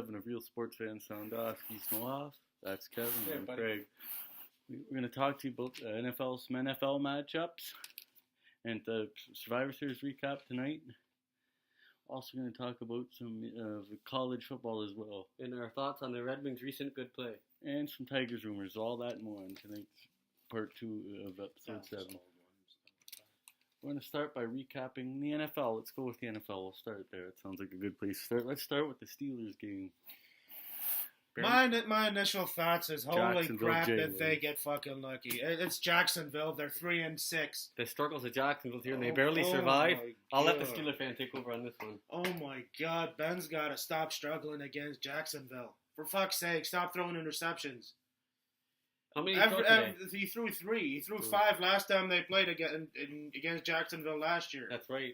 7 of Real Sports Fans Sound Off. He's off. That's Kevin and buddy. Craig. We're going to talk to you about some NFL matchups and the Survivor Series recap tonight. Also going to talk about some college football as well. And our thoughts on the Red Wings' recent good play. And some Tigers rumors. All that and more on tonight's part 2 of episode 7. We're going to start by recapping the NFL. Let's go with the NFL. We'll start there. It sounds like a good place to start. Let's start with the Steelers game. My initial thoughts is holy crap Jalen. that they get fucking lucky. It's Jacksonville. They're 3-6. The struggles of Jacksonville here, and they barely survive. my I'll let the God. Steeler fan take over on this one. Oh my God, Ben's got to stop struggling against Jacksonville. For fuck's sake, stop throwing interceptions. How many did he throw today? He threw 3. He threw 5 last time they played against Jacksonville last year. That's right.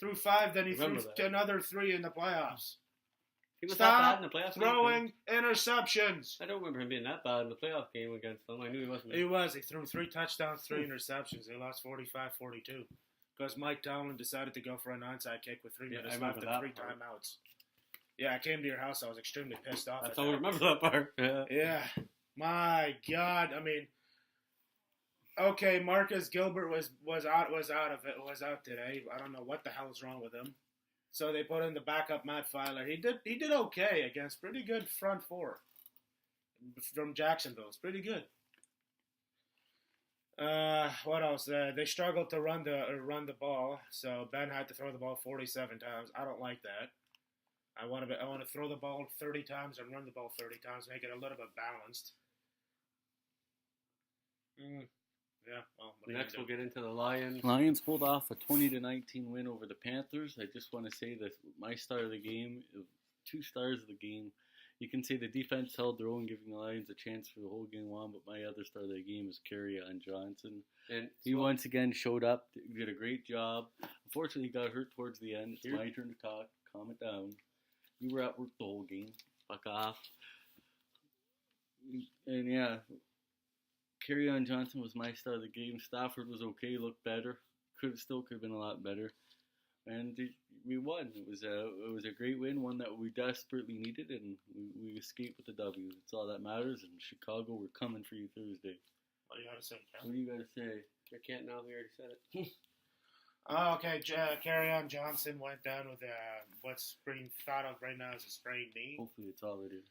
Threw 5, then he threw Remember that. another 3 in the playoffs. He was Stop that bad in the playoffs. throwing interceptions. I don't remember him being that bad in the playoff game against them. I knew he wasn't. He was. He threw 3 touchdowns, 3 interceptions. They lost 45-42 because Mike Tomlin decided to go for an onside kick with 3 minutes left and 3 timeouts. Yeah, I came to your house. I was extremely pissed off. That's all I remember that part. Yeah. My God. I mean, okay, Marcus Gilbert was out today. I don't know what the hell is wrong with him. So they put in the backup Matt Filer. He did okay against pretty good front four from Jacksonville. It's pretty good. What else? They struggled to run the ball, so Ben had to throw the ball 47 times. I don't like that. I want to throw the ball 30 times and run the ball 30 times, make it a little bit balanced. Yeah. Well, Next, we'll get into the Lions. Lions pulled off a 20-19 win over the Panthers. I just want to say that my star of the game, 2 stars of the game, you can say the defense held their own, giving the Lions a chance for the whole game on, but my other star of the game is Kerryon Johnson. And He once again showed up, did a great job. Unfortunately, he got hurt towards the end. It's my turn to talk. Calm it down. You were at work the whole game. Fuck off. And yeah, Kerryon Johnson was my star of the game. Stafford was okay, looked better. Could have been a lot better. And we won. It was a great win, one that we desperately needed, and we escaped with the W. That's all that matters. And Chicago, we're coming for you Thursday. What do you got to say, Ken? What do you got to say? I can't now. We already said it. Oh, okay. Kerryon Johnson went down with what's being thought of right now as a sprained knee. Hopefully, it's all it is.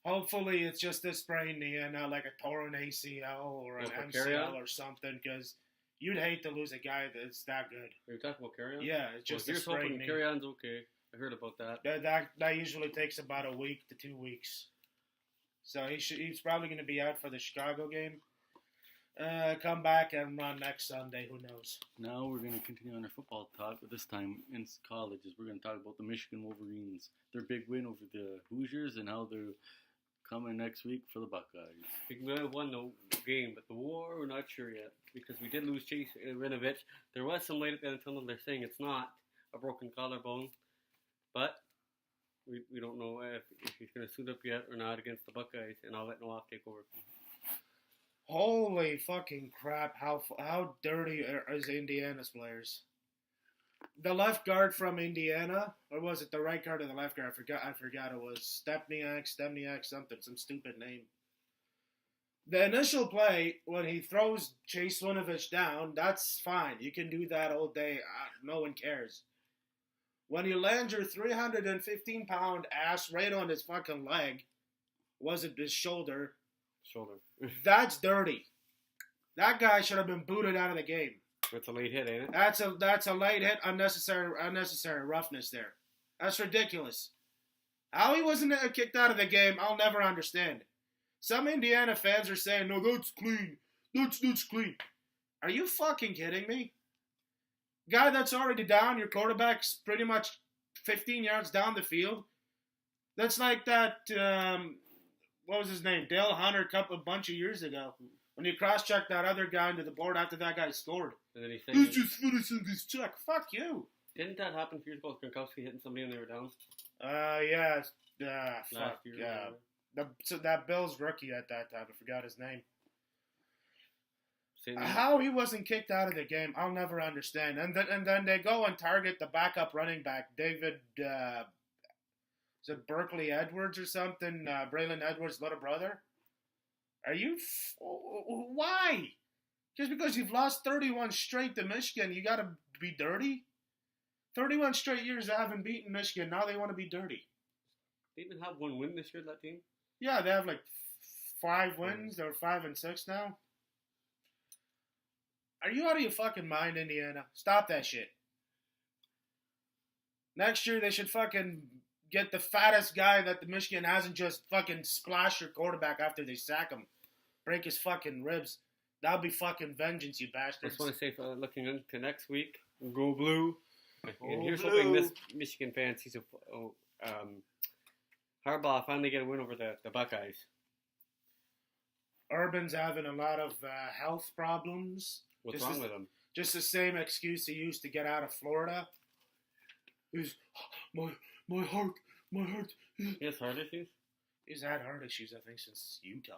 Hopefully, it's just a sprained knee and not like a torn ACL or an for MCL Kerryon? or something, because you'd hate to lose a guy that's that good. Are you talking about Kerryon? Yeah, it's just Well, a here's sprained hoping knee. Kerryon's okay. I heard about that. That usually takes about a week to 2 weeks. So he's probably going to be out for the Chicago game. Come back and run next Sunday. Who knows? Now we're going to continue on our football talk, but this time in colleges. We're going to talk about the Michigan Wolverines, their big win over the Hoosiers, and how they're coming next week for the Buckeyes. We might have won the game, but the war, we're not sure yet, because we did lose Chase Winovich. There was some light at the end of the tunnel. They're saying it's not a broken collarbone, but we don't know if he's going to suit up yet or not against the Buckeyes, and I'll let Noah take over. Holy fucking crap! How dirty is Indiana's players? The left guard from Indiana, or was it the right guard or the left guard? I forgot. It was Stepniak, something, some stupid name. The initial play, when he throws Chase Winovich down, that's fine. You can do that all day. No one cares. When you land your 315-pound ass right on his fucking leg, was it his shoulder? That's dirty. That guy should have been booted out of the game. That's a late hit, ain't it? That's a late hit, unnecessary roughness there. That's ridiculous. How he wasn't kicked out of the game, I'll never understand. Some Indiana fans are saying, no, that's clean. That's clean. Are you fucking kidding me? Guy that's already down, your quarterback's pretty much 15 yards down the field. That's like that, what was his name? Dale Hunter a bunch of years ago. When you cross-checked that other guy into the board after that guy scored. And then he said, He's just finishing this check. Fuck you. didn't that happen a few years ago with Gronkowski hitting somebody when they were down? Yeah. Last Fuck, year. yeah. So that Bills rookie at that time, I forgot his name. Same How he wasn't kicked out of the game, I'll never understand. And then they go and target the backup running back, David. Is Is it Berkeley Edwards or something? Braylon Edwards' little brother? Are you... Why? Just because you've lost 31 straight to Michigan, you got to be dirty? 31 straight years they haven't beaten Michigan. Now they want to be dirty. They even have one win this year, that team. Yeah, they have like 5 wins. They're 5-6 now. Are you out of your fucking mind, Indiana? Stop that shit. Next year they should fucking get the fattest guy that the Michigan hasn't just fucking splash your quarterback after they sack him. Break his fucking ribs. That'll be fucking vengeance, you I bastards. just want to say, looking into next week, go blue. And here's blue. hoping this Michigan fan sees Harbaugh finally get a win over the Buckeyes. Urban's having a lot of health problems. What's wrong with him? Just the same excuse he used to get out of Florida. He's my heart. He has heart issues? He's had heart issues, I think, since Utah.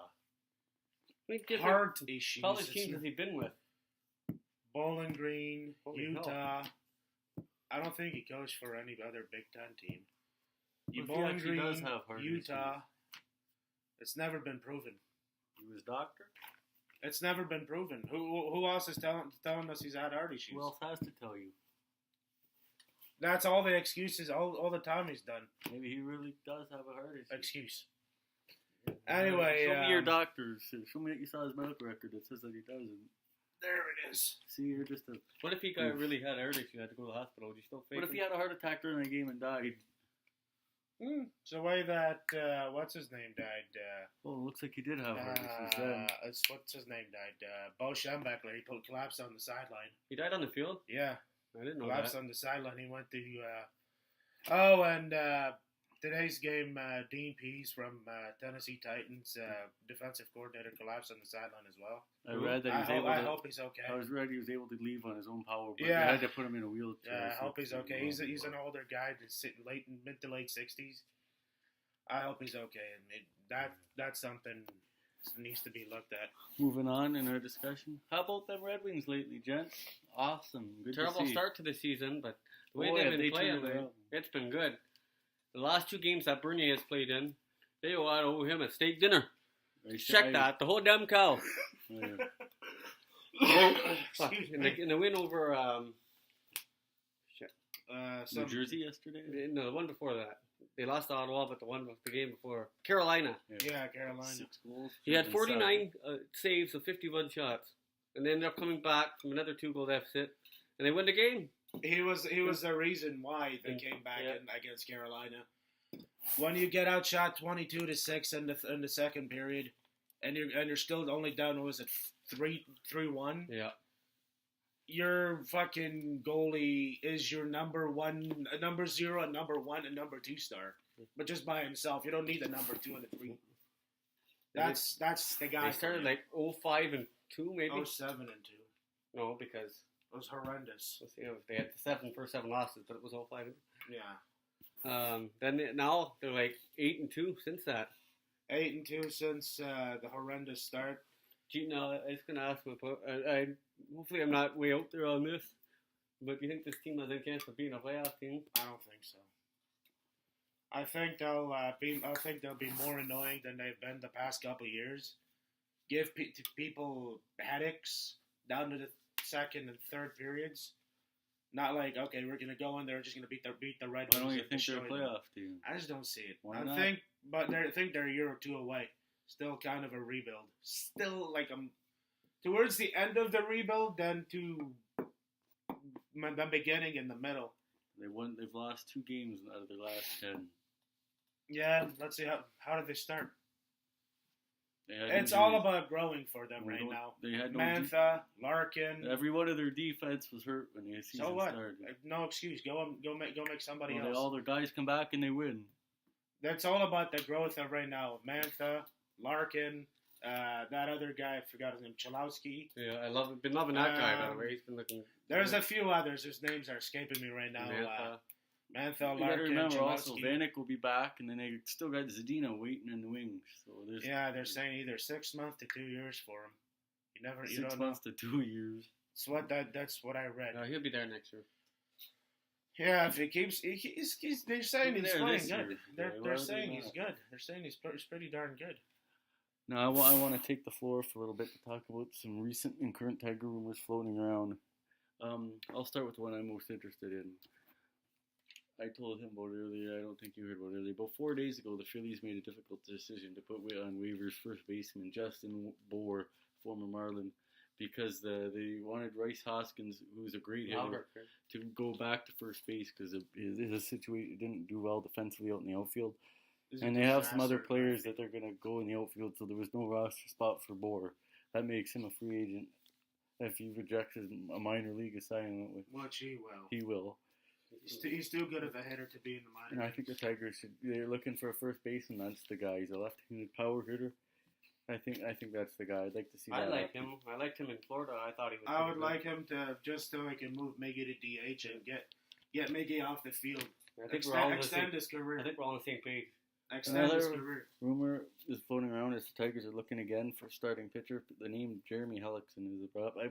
Heart issues. College teams has he been with? Bowling Green, Holy Utah. I don't think he coached for any other Big Ten team. What if he Bowling actually does Green, have heart Utah. issues? It's never been proven. He was doctor? It's never been proven. Who else is telling us he's had heart issues? Who else has to tell you? That's all the excuses all the time he's done. Maybe he really does have a heart issue. Excuse. Anyway, show me your doctors. Show me that you saw his medical record that says that he doesn't. there it is. See, you're just a. What if he really had heart issues and had to go to the hospital? Would you still fake What if him? he had a heart attack during the game and died? It's the way that what's his name died. Oh, it looks like he did have heart issues then. What's his name died? Bo Schembechler. He collapsed on the sideline. He died on the field? Yeah, I didn't know collapsed that. on the sideline. He went to. Today's game, Dean Pease from Tennessee Titans, defensive coordinator, collapsed on the sideline as well. I read that he was able I to. hope he's okay. I was read he was able to leave on his own power, but Yeah. they had to put him in a wheelchair. Yeah, I so hope he's it's okay. He's an older guy, mid to late 60s. I hope he's okay, and that's something that needs to be looked at. Moving on in our discussion. How about them Red Wings lately, gents? Awesome. Good Terrible to see. start to the season, but the way Boy, they've have been they playing, turned it around. it's been good. The last 2 games that Bernier has played in, they owe him a steak dinner. They Check tried- that, the whole damn cow. Yeah. Fuck, in the win over New Jersey yesterday? no, the one before that. They lost to Ottawa, but the game before Carolina. Yeah, Carolina. 6 goals. He had and 49 saves of 51 shots, and they ended up coming back from another 2-goal deficit, and they win the game. He was the reason why they came back Yeah. against Carolina. When you get outshot 22-6 in the second period, and you're still only down, what was it, 3-1? Yeah. Your fucking goalie is your number 0, and number 1, and number 2 star, but just by himself. You don't need the number 2 and the 3. That's the guy. They started like 0-5-2 maybe. 07 and 2. No, because It was horrendous. let's see, they had the first 7 losses, but it was 0-5. Yeah. Now they're like 8-2 since that. 8-2 since the horrendous start. Gee, no, I was gonna ask him. Hopefully, I'm not way out there on this. But do you think this team has any chance of being a playoff team? I don't think so. I think they'll be more annoying than they've been the past couple of years. Give people headaches down to the second and third periods. Not like, okay, we're gonna go in there and just gonna beat the Red Wings. Why don't you and think they're a destroy them. playoff team? I just don't see it. Why I not? think they're a year or 2 away. Still kind of a rebuild. Still like towards the end of the rebuild, then to the beginning in the middle. They've lost 2 games out of their last 10. Yeah, let's see how did they start. They had It's injuries. all about growing for them We right don't- now. They had no. Mantha, Larkin. Every one of their defense was hurt when the season So what? started. No excuse. Go make somebody else. All their guys come back and they win. That's all about the growth of right now. Mantha, Larkin, that other guy, I forgot his name, Chalowski. Yeah, been loving that guy by the way. He's been looking. There's a few others whose names are escaping me right now. Mantha, You got to Larkin, remember also, Chalowski. Vanek will be back, and then they still got Zadina waiting in the wings. So there's Yeah, they're saying either 6 months to 2 years for him. You 6 don't months to 2 years. know. That's what I read. He'll be there next year. Yeah, if he keeps, they're saying Look he's there playing this good. year. They're Yeah, why would saying they he's not? good. They're saying he's pretty darn good. Now, I want to take the floor for a little bit to talk about some recent and current Tiger rumors floating around. I'll start with the one I'm most interested in. I told him about earlier. I don't think you heard about earlier. About 4 days ago, the Phillies made a difficult decision to put on waivers first baseman Justin Bour, former Marlin, because they wanted Rice Hoskins, who's a great hitter, Louder. to go back to first base because his situation didn't do well defensively out in the outfield. And they have some other players that they're going to go in the outfield, so there was no roster spot for Bour. That makes him a free agent. If he rejects a minor league assignment, Which he will. he will. He's too good of a hitter to be in the And minor. I think the Tigers they're looking for a first baseman. That's the guy. He's a left-handed power hitter. I think that's the guy. I'd like to see that. I like happen. him. I liked him in Florida. I thought he was. I pretty would good. like him to just so he can move Miggy to DH and get Miggy off the field. I think we're all on the Extend same. his career. I think we're all on the same page. Extend his Another career. rumor is floating around as the Tigers are looking again for starting pitcher. The name Jeremy Hellickson is a prop. I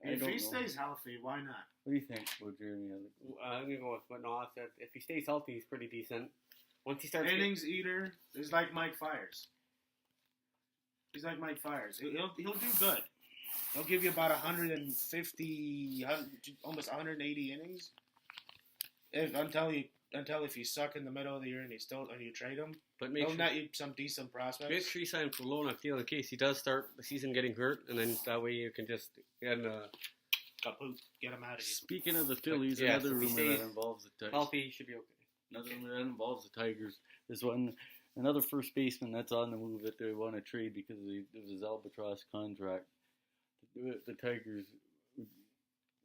If don't he know. stays healthy, why not? What do you think about Jeremy Hellickson? I'm gonna go with what Noah said. If he stays healthy, he's pretty decent. Once he starts, Innings eater is like Mike Fires. He's like Mike Fires. He'll do good. He'll give you about 150, almost 180 innings. Until if you suck in the middle of the year and you trade him, but make he'll sure, net you some decent prospects. make sure you sign for loan deal in case he does start the season getting hurt, and then that way you can just get Kaput, get him out of here. Speaking of the Phillies, yeah, another if he rumor stays that involves the Tigers. healthy. He should be okay. Another rumor that involves the Tigers is another first baseman that's on the move that they want to trade because of his albatross contract. The Tigers,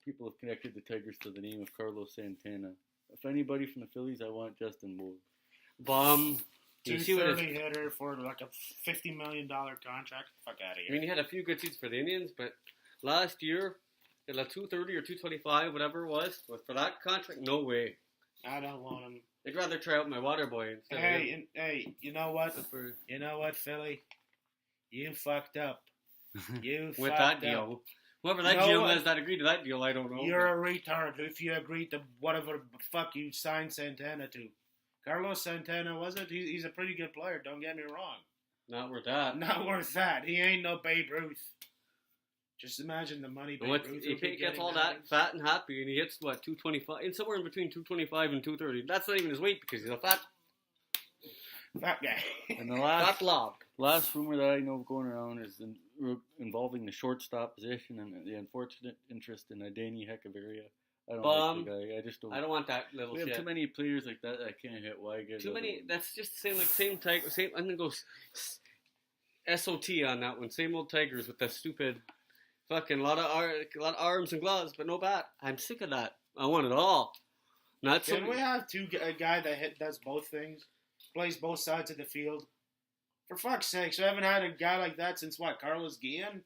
people have connected the Tigers to the name of Carlos Santana. If anybody from the Phillies, I want Justin Bour. Bum. You see what 230 hitter for like a $50 million contract. Fuck out of I here. mean, he had a few good seasons for the Indians, but last year, at like 230 or 225, whatever it was, for that contract, no way. I don't want him. I'd rather try out my water boy instead of him. Hey, you know what? You know what, Philly? You fucked up. You With fucked that up. deal. Whoever that No GM one- was that agreed to that deal, I don't know. You're a retard if you agreed to whatever the fuck you signed Santana to. Carlos Santana, was it? He's a pretty good player, don't get me wrong. Not worth that. Not worth that. He ain't no Babe Ruth. Just imagine the money Babe Once Ruth if would be he gets getting all nowadays. that fat and happy and he hits, 225, and somewhere in between 225 and 230. That's not even his weight because he's a fat Fat guy. And the last log. last rumor that I know going around is involving the shortstop position and the unfortunate interest in Danny Hechavarria. I don't like the guy. I just don't. I don't want that little We have shit. too many players like that can't hit. Why get Too another many. one? That's just the same Tiger. Same. I'm gonna go SOT on that one. Same old Tigers with that stupid, fucking lot of arms and gloves, but no bat. I'm sick of that. I want it all. Not so. Can we have a guy that does both things? Plays both sides of the field? For fuck's sakes, we haven't had a guy like that since what? Carlos Guillen?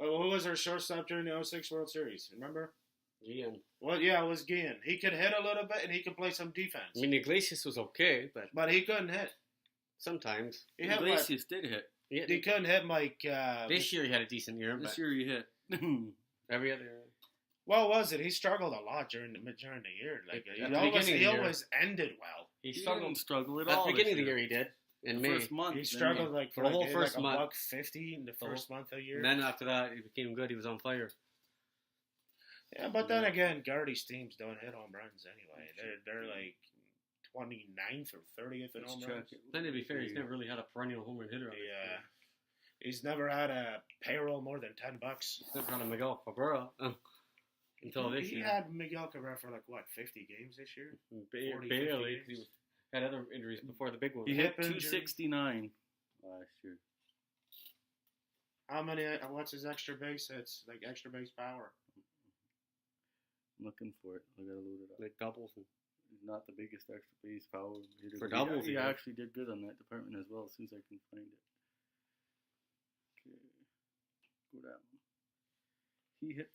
Oh, who was our shortstop during the 06 World Series? Remember? Ian. Well, yeah, it was Guillen. He could hit a little bit and he could play some defense. I mean, Iglesias was okay, but He couldn't hit. sometimes. He hit Iglesias did hit. he couldn't hit like This year he had a decent year, This but year he hit. every other. what was it? He struggled a lot during the year. Like At the beginning of the he year. always ended well. He He struggled didn't struggle at at all. the beginning of this the year. He did in The May, first month. He then struggled like For the whole like first a month. $150 in the first month of the year. and then after that he became good. He was on fire. Yeah, but then again, Gardy's teams don't hit home runs anyway. They're like 29th or 30th in Let's home check runs. it. Then to be fair, he's never really had a perennial home run hitter. On his Yeah. team. He's never had a payroll more than $10. He's never had a Miguel Cabrera until this He year. had Miguel Cabrera for like what 50 games this year. 40, 50 Barely, 'cause he games. had other injuries before the big one. He Hip hit injury. 269 last year. How many? What's his extra base hits? Like extra base power. I'm looking for it. I gotta load it up. Like doubles. He's not the biggest extra base power hitter. For but doubles, he he is. actually did good on that department as well. As soon as I can find it. Okay, go down. He hit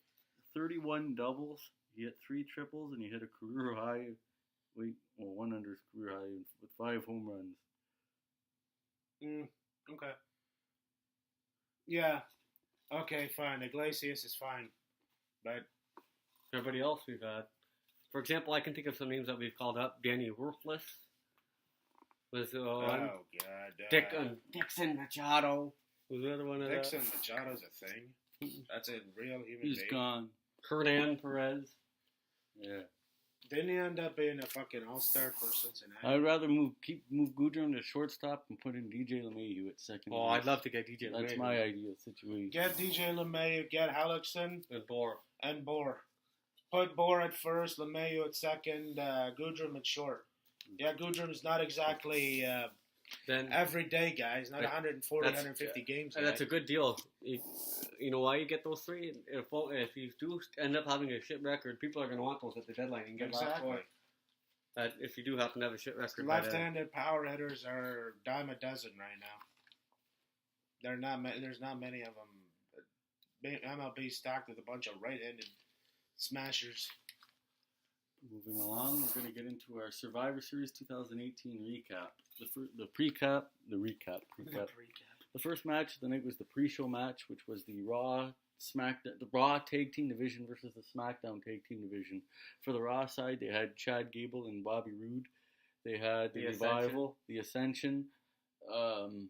31 doubles. He hit 3 triples, and he hit a career high. One under his career high with 5 home runs. Okay. Yeah. Okay, fine. Iglesias is fine, but everybody else we've had. For example, I can think of some names that we've called up. Danny Worthless was on. Oh God. Dixon Machado was the other one. Dixon Machado's a thing. That's a real human He's being. gone. Hernan Perez. Yeah. Didn't he end up being a fucking all-star for Cincinnati? I'd rather move Goodrum to shortstop and put in DJ LeMahieu at second. Oh, base. I'd love to get DJ. That's LeMahieu. my ideal situation. Get DJ LeMahieu, get Hellickson And Bohr. and Bohr. Put Bohr at first, LeMahieu at second, Goodrum at short. Yeah, Goodrum's not exactly Then everyday guy. He's not 140, 150 games. and that's a good deal. You know why you get those three? If you do end up having a shit record, people are going to want those at the deadline and get last Exactly. four. If you do happen to have a shit record, Left-handed power hitters are dime a dozen right now. There's not many of them. MLB stocked with a bunch of right-handed smashers. Moving along, we're going to get into our Survivor Series 2018 recap. The recap. The first match of the night was the pre-show match, which was the Raw Tag Team Division versus the SmackDown Tag Team Division. For the Raw side, they had Chad Gable and Bobby Roode. They had the Revival, the Ascension, the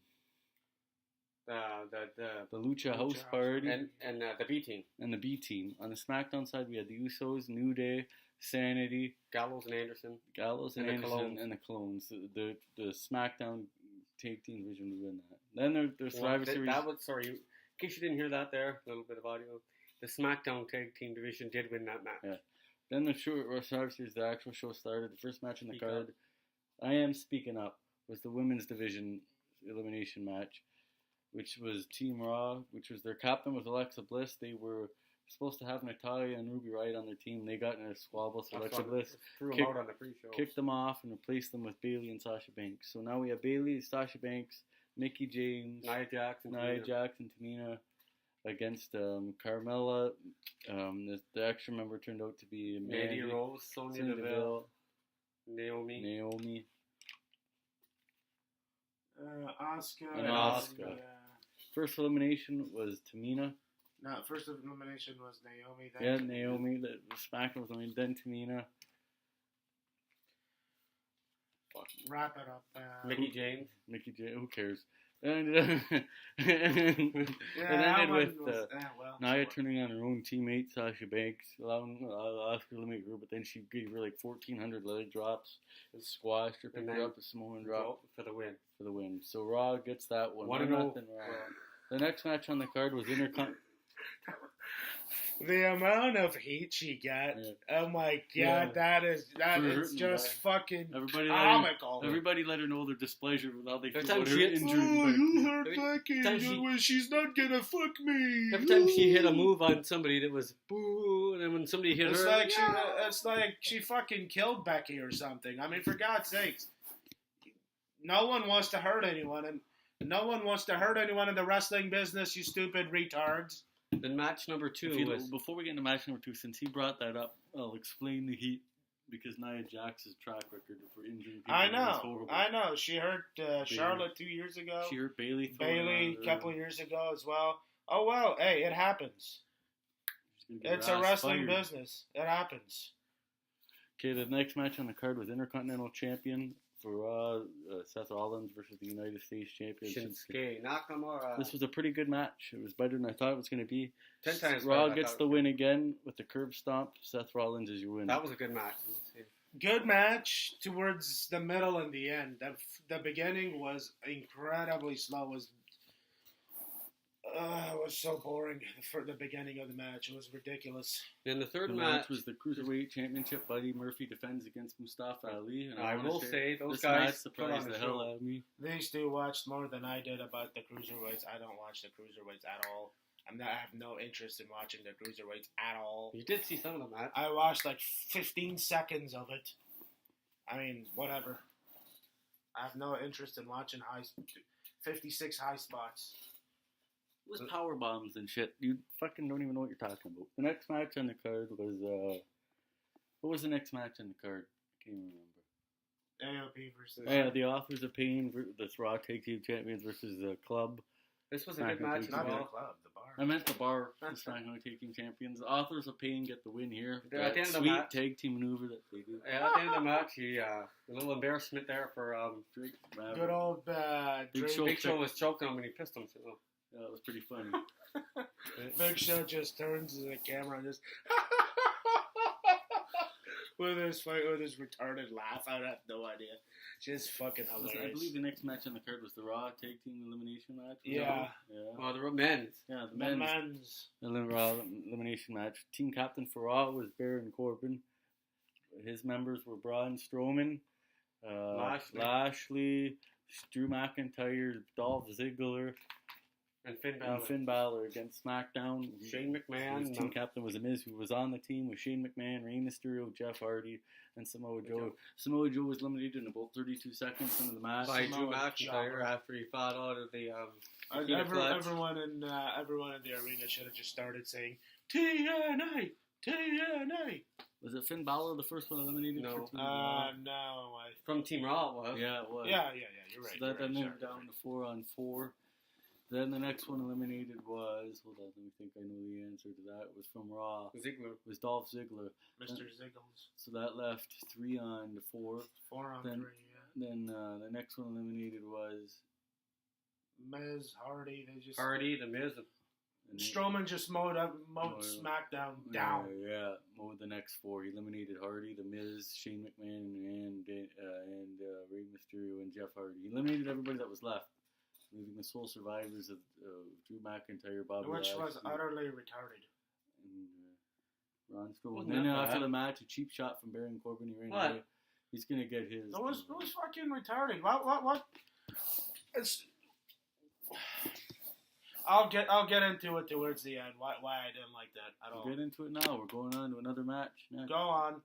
Lucha House Party, and the B team, and the B Team. On the SmackDown side, we had the Usos, New Day, Sanity, Gallows and Anderson, and Anderson, and the Clones. The SmackDown Tag Team Division would win that. Then their Survivor Series. In case you didn't hear that there, a little bit of audio. The SmackDown Tag Team Division did win that match. Yeah. Then the Survivor Series, the actual show started. The first match on the card, I Am Speaking Up, was the Women's Division elimination match, which was Team Raw, which was their captain was Alexa Bliss. They were supposed to have Natalya and Ruby Riott on their team. They got in a squabble, so Alexa Bliss threw them out on the pre-show. Kicked them off and replaced them with Bayley and Sasha Banks. So now we have Bayley, Sasha Banks, Mickie James, Nia Jax, and Tamina against Carmella. The extra member turned out to be Mandy Rose, Sonya Deville, Naomi. Asuka. And Asuka. First elimination was Tamina. No, first elimination was Naomi. Then Naomi. The SmackDown was Naomi. Then Tamina. Wrap it up. Mickie James. Who cares? And ended with Nia turning on her own teammate Sasha Banks, allowing Asuka to eliminate her, but then she gave her like 1,400 leg drops, squashed her, picked her up a Samoan drop for the win. So Raw gets that one. 1-0. Raw. The next match on the card was Intercontinental. The amount of heat she got, oh my god, that is just fucking comical. Everybody let her know their displeasure with how they feel about her injury. Oh, you hurt fucking, she's not gonna fuck me. Every time she hit a move on somebody that was boo, and then when somebody hit her, it's like she fucking killed Becky or something. I mean, for God's sakes, no one wants to hurt anyone, and no one wants to hurt anyone in the wrestling business. You stupid retards. Then match number 2 was... Before we get into match number 2, since he brought that up, I'll explain the heat, because Nia Jax's track record for injuring people is horrible. I know. She hurt Charlotte 2 years ago. She hurt Bayley a couple years ago as well. Oh, well, hey, it happens. It's a wrestling business. It happens. Okay, the next match on the card was Intercontinental Champion for Raw, Seth Rollins versus the United States Champion Shinsuke Nakamura. This was a pretty good match. It was better than I thought it was going to be. 10 times Raw gets the win again with the curb stomp. Seth Rollins is your winner. That was a good match. Good match towards the middle and the end. The beginning was incredibly slow. It was so boring for the beginning of the match. It was ridiculous. Then the third match was the Cruiserweight Championship. Buddy Murphy defends against Mustafa Ali. And I will say, those this guys match surprised the hell out of me. These two watched more than I did about the Cruiserweights. I don't watch the Cruiserweights at all. I have no interest in watching the Cruiserweights at all. You did see some of them, Matt. I watched like 15 seconds of it. I mean, whatever. I have no interest in watching 56 high spots. It was power bombs and shit. You fucking don't even know what you're talking about. The next match on the card was what was the next match on the card? I can't remember. AOP versus the Authors of Pain, the Raw Tag Team Champions versus the Club. This was a good match. Not the Club, the Bar. I meant the bar. The SmackDown Tag Team Champions. The Authors of Pain get the win here. Yeah, at the end of the Sweet match- tag team maneuver that they do. Yeah, at the end of the match, a little embarrassment there for Drake Maverick. Good old Big Drake. Show. Big Show was choking him when he pissed him. So. Yeah, it was pretty funny. Big Show just turns to the camera and just with his retarded laugh. I have no idea. Just fucking hilarious. I believe the next match on the card was the Raw Tag Team Elimination match. Yeah. Yeah. Well, the men's. Yeah, the The men's men's. Raw Elimination match. Team captain for Raw was Baron Corbin. His members were Braun Strowman, Lashley, Drew McIntyre, Dolph Ziggler, And Finn and Balor. Finn Balor against SmackDown. Shane McMahon. His team captain was The Miz, who was on the team with Shane McMahon, Rey Mysterio, Jeff Hardy, and Samoa Joe. Samoa Joe was eliminated in about 32 seconds into the match. by Drew Samoa McIntyre Joe. after he fought out of the Bikini Clutch. Everyone in the arena should have just started saying TNA, TNA. Was it Finn Balor the first one eliminated? No. For Team Raw? No. from Team Raw. It was. Yeah, it was. Yeah. You're right. So that then you're moved right. down to 4-on-4. Then the next one eliminated was, hold on, let me think I know the answer to that. It was from Raw. Ziggler. It was Dolph Ziggler. Mr. Ziggles. So that left 3-on-4. 4 on Then- 3. Yeah. Then the next one eliminated was Miz, Hardy. They just Hardy, The Miz. and Strowman just mowed Oh, SmackDown down. Yeah, mowed the next 4. He eliminated Hardy, The Miz, Shane McMahon, and Rey Mysterio and Jeff Hardy. He eliminated everybody that was left, leaving the sole survivors of Drew McIntyre, Bobby Which was Lashley, utterly retarded. and Braun Strowman. Wasn't Then that after bad? the match, a cheap shot from Baron Corbin. He ran What? away. He's gonna get his. It was fucking retarded. What? It's. I'll get into it towards the end. Why I didn't like that at all. We'll get into it now. We're going on to another match next. Go on.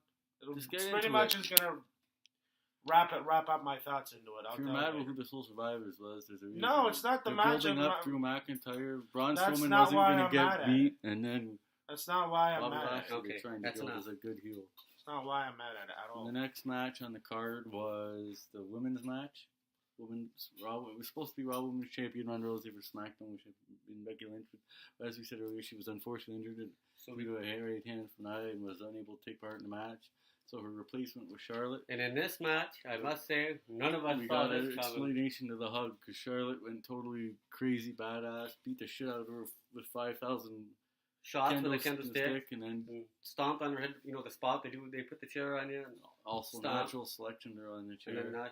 Just get It's into pretty it. much is gonna wrap up my thoughts into it. I'll If you're tell mad you. with who the sole survivors was, there's a reason. No, it's not the They're match. building I'm up not- Drew McIntyre. Braun That's Strowman not wasn't why gonna I'm mad get at beat, and then That's not why I'm Bobby mad at it. Lashley Okay, they're trying to that's build enough. as a good heel. It's not why I'm mad at it at all. And the next match on the card was the women's match. Women's Raw. It was supposed to be Raw Women's Champion Ronda Rousey versus SmackDown, which had been Becky Lynch. But as we said earlier, she was unfortunately injured So due to a hair right hand from an eye and was unable to take part in the match. So her replacement was Charlotte. And in this match, I must say, none of us We saw got an this coming. explanation to the hug because Charlotte went totally crazy badass, beat the shit out of her with 5,000 Shots with a candlestick, candlestick. and then And stomped on her head. You know the spot they do. They put the chair on you. And also Stomp. natural selection her on the And chair. then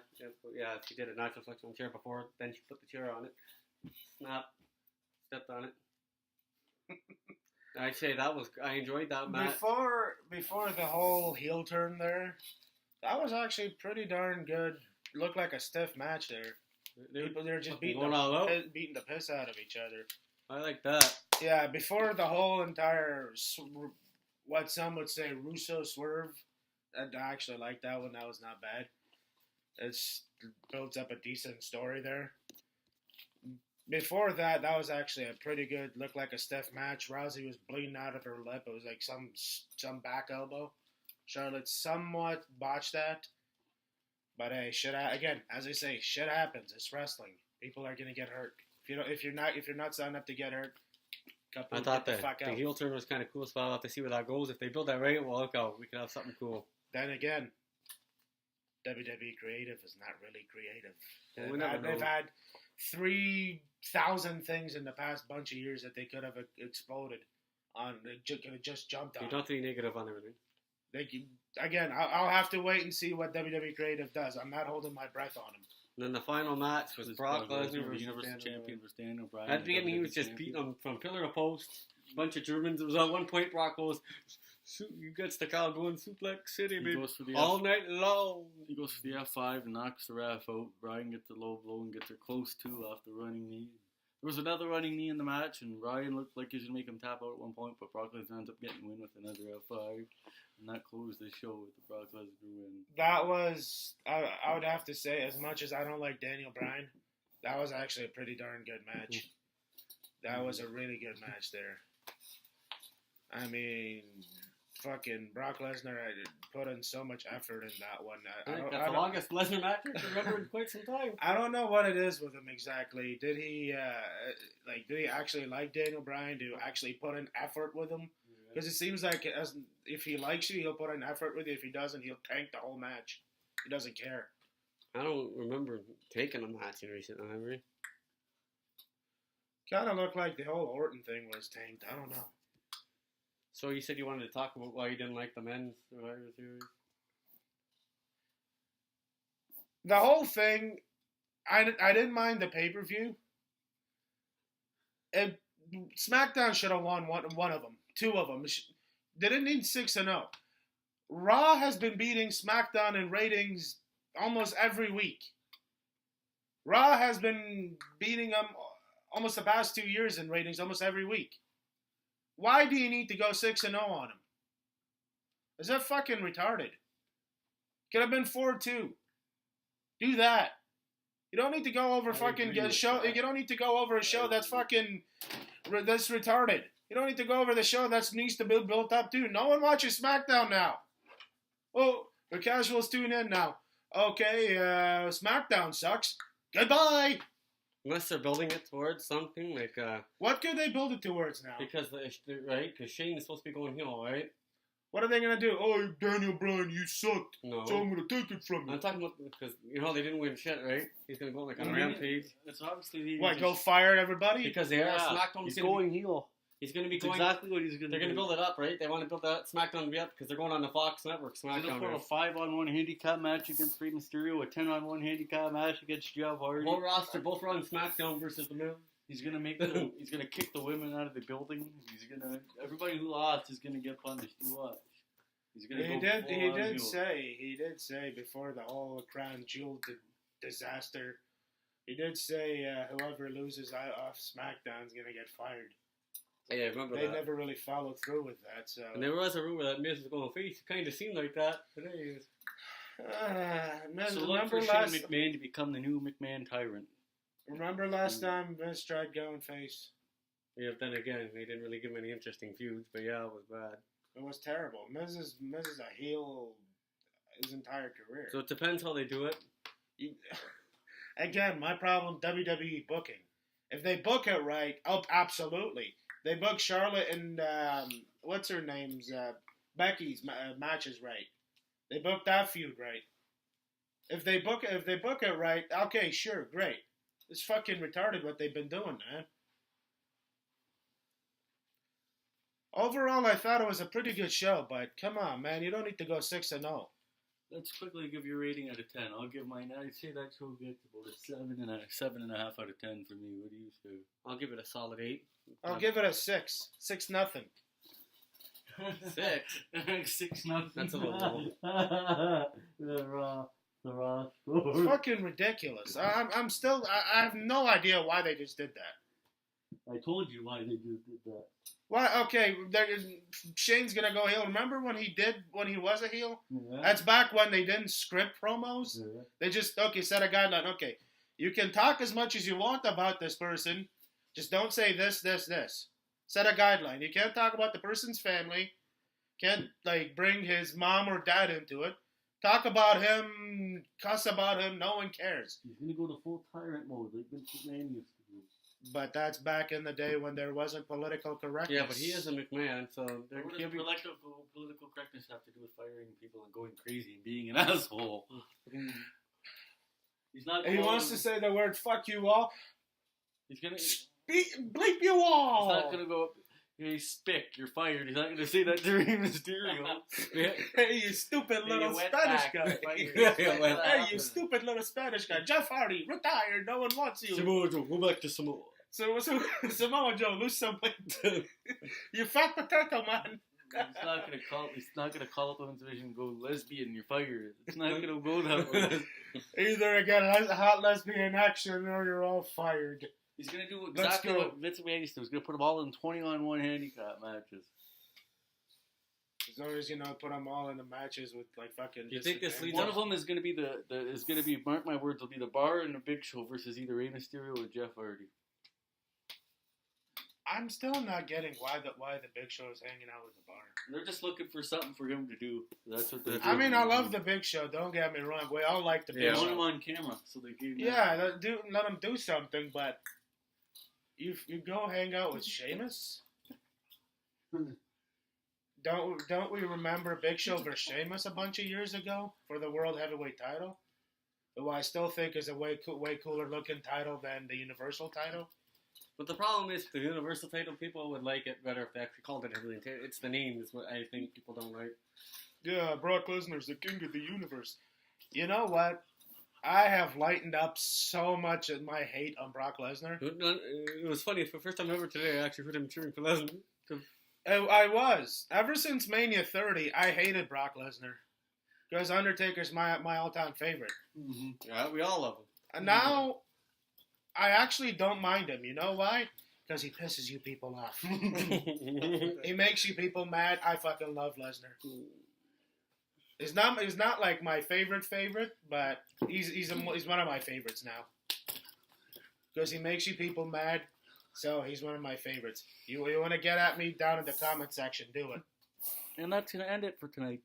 she did a natural selection on the chair before. Then she put the chair on it. Snap. Stepped on it. I'd say I enjoyed that match. Before the whole heel turn there, that was actually pretty darn good. Looked like a stiff match there. People they're just fucking going all out. beating the piss out of each other. I like that. Yeah, before the whole entire what some would say Russo swerve, I actually like that one. That was not bad. It builds up a decent story there. Before that, that was actually a pretty good, looked like a stiff match. Rousey was bleeding out of her lip. It was like some back elbow. Charlotte somewhat botched that. But hey, again, as I say, shit happens. It's wrestling. People are gonna get hurt. If you're not signed up to get hurt, I thought get the fuck out. heel turn was kind of cool, so I'll have to see where that goes. If they build that right, well, look out. We could have something cool. Then again, WWE creative is not really creative. Well, we never They've know. had 3,000 things in the past bunch of years that they could have exploded on. They could have just jumped You on. don't think negative on everything. I'll have to wait and see what WWE creative does. I'm not holding my breath on them. And then the final match was This Brock Lesnar the versus Universal Daniel Champion versus Daniel Bryan. At the beginning, he was just beating them from pillar to post. Bunch of Germans. It was at one point, Brock goes, you gets the cow going suplex city, He baby. goes for the All night long. He goes for the F5 and knocks the ref out. Bryan gets the low blow and gets her close to off the running knee. There was another running knee in the match, and Bryan looked like he was going to make him tap out at one point, but Brock Lesnar ends up getting the win with another F5. And that closed the show with the Brock Lesnar win. That was, I would have to say, as much as I don't like Daniel Bryan, that was actually a pretty darn good match. That was a really good match there. I mean, fucking Brock Lesnar put in so much effort in that one. I think that's the longest Lesnar match I can remember in quite some time. I don't know what it is with him exactly. Did he did he actually like Daniel Bryan? Do actually put in effort with him? Because it seems like if he likes you, he'll put in effort with you. If he doesn't, he'll tank the whole match. He doesn't care. I don't remember taking a match in recent memory. Kind of looked like the whole Orton thing was tanked. I don't know. So you said you wanted to talk about why you didn't like the men's Survivor Series? The whole thing, I didn't mind the pay-per-view. SmackDown should have won one of them. Two of them. They didn't need 6-0. Raw has been beating SmackDown in ratings almost every week. Raw has been beating them almost the past 2 years in ratings almost every week. Why do you need to go 6-0 on them? Is that fucking retarded? Could have been 4-2. Do that. You don't need to go over fucking a show. You don't need to go over a show that's fucking that's retarded. You don't need to go over the show that needs to be built up too. No one watches SmackDown now. Oh, the casuals tune in now. Okay, SmackDown sucks. Goodbye. Unless they're building it towards something like What could they build it towards now? because because Shane is supposed to be going heel, right? What are they gonna do? Oh, Daniel Bryan, you sucked. No. So I'm gonna take it from you. I'm talking about because they didn't win shit, right? He's gonna go like on a rampage It's obviously What? Go fire everybody? because they are SmackDown. He's going heel. He's gonna be It's going. exactly what he's going to do. They're gonna build it up, right? They want to build that SmackDown to be up because they're going on the Fox Network. He's going SmackDown. to put a 5-on-1 handicap match against Rey Mysterio, a 10-on-1 handicap match against Jeff Hardy. Whole roster, both run SmackDown versus the Miz. He's gonna he's gonna kick the women out of the building. Everybody who lost is gonna get punished. You watch. He's gonna He go did say before the whole Crown Jewel disaster, he did say whoever loses off SmackDown is gonna get fired. Yeah, I remember They that. never really followed through with that. So And there was a rumor that Miz was going to face. It kind of seemed like that today. So look remember for last Shane McMahon to become the new McMahon tyrant. time Vince tried going face? Yeah, but then again, they didn't really give him any interesting feuds. But yeah, it was bad. It was terrible. Miz is a heel his entire career. So it depends how they do it. Again, my problem, WWE booking. If they book it right, absolutely. They book Charlotte and what's her name's Becky's matches right. They booked that feud right. If they book it right, okay, sure, great. It's fucking retarded what they've been doing, man. Overall, I thought it was a pretty good show, but come on, man, you don't need to go 6-0. Let's quickly give your rating out of 10. I'll give mine. I'd say that show gets about a 7.5 out of 10 for me. What do you say? I'll give it a solid 8. I'll give it a 6. 6-0. 6. 6-0. That's a little low. The Raw It's score. fucking ridiculous. I'm still. I have no idea why they just did that. I told you why they just did that. Why? Okay, Shane's gonna go heel. Remember when he was a heel? Yeah. That's back when they didn't script promos. Yeah. They just set a guideline. Okay, you can talk as much as you want about this person, just don't say this. Set a guideline. You can't talk about the person's family. Can't bring his mom or dad into it. Talk about him, cuss about him. No one cares. He's gonna go to full tyrant mode like Vince McMahon used to do. But that's back in the day when there wasn't political correctness. Yeah, but he is a McMahon, so What does political correctness have to do with firing people and going crazy and being an asshole? He's not. He wants to say the word "fuck you all." He's gonna. Bleep you all. He's not gonna go. Hey, spick, you're fired. He's not gonna say that to Rey Mysterio. Hey, you stupid little You went Spanish back, guy. you're fired. Hey, you stupid little Spanish guy. Jeff Hardy, retired. No one wants you. Samoa Joe, go back to Samoa. So Samoa Joe, lose some weight. You fat potato, man. He's not gonna call up the women's division and go lesbian. You're fired. It's not gonna go that way. Either again hot lesbian action or you're all fired. He's gonna do Let's exactly go. what Vince McMahon used to do. He's gonna put them all in 20-on-1 handicap matches. He's always put them all in the matches with fucking. You think this leads One of them is gonna be mark my words, will be the Bar and the Big Show versus either Rey Mysterio or Jeff Hardy. I'm still not getting why the Big Show is hanging out with the bar. They're just looking for something for him to do. That's what they're I doing. mean, I love the Big Show. Don't get me wrong. We all like the They Big want him Show. on camera, so they gave him Yeah, let him do something. But you go hang out with Sheamus. Don't we remember Big Show versus Sheamus a bunch of years ago for the World Heavyweight title? Who I still think is a way cooler looking title than the Universal title. But the problem is, the Universal title, people would like it better if they actually called it heavyweight. It's the name is what I think people don't like. Yeah, Brock Lesnar's the king of the universe. You know what? I have lightened up so much of my hate on Brock Lesnar. It was funny. For the first time ever today, I actually heard him cheering for Lesnar. I was. Ever since Mania 30, I hated Brock Lesnar. Because Undertaker's my all-time favorite. Mm-hmm. Yeah, we all love him. And now, I actually don't mind him. You know why? Because he pisses you people off. He makes you people mad. I fucking love Lesnar. He's not like my favorite, but he's one of my favorites now. Because he makes you people mad, so he's one of my favorites. You want to get at me down in the comment section, do it. And that's going to end it for tonight.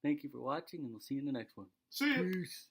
Thank you for watching, and we'll see you in the next one. See ya. Peace.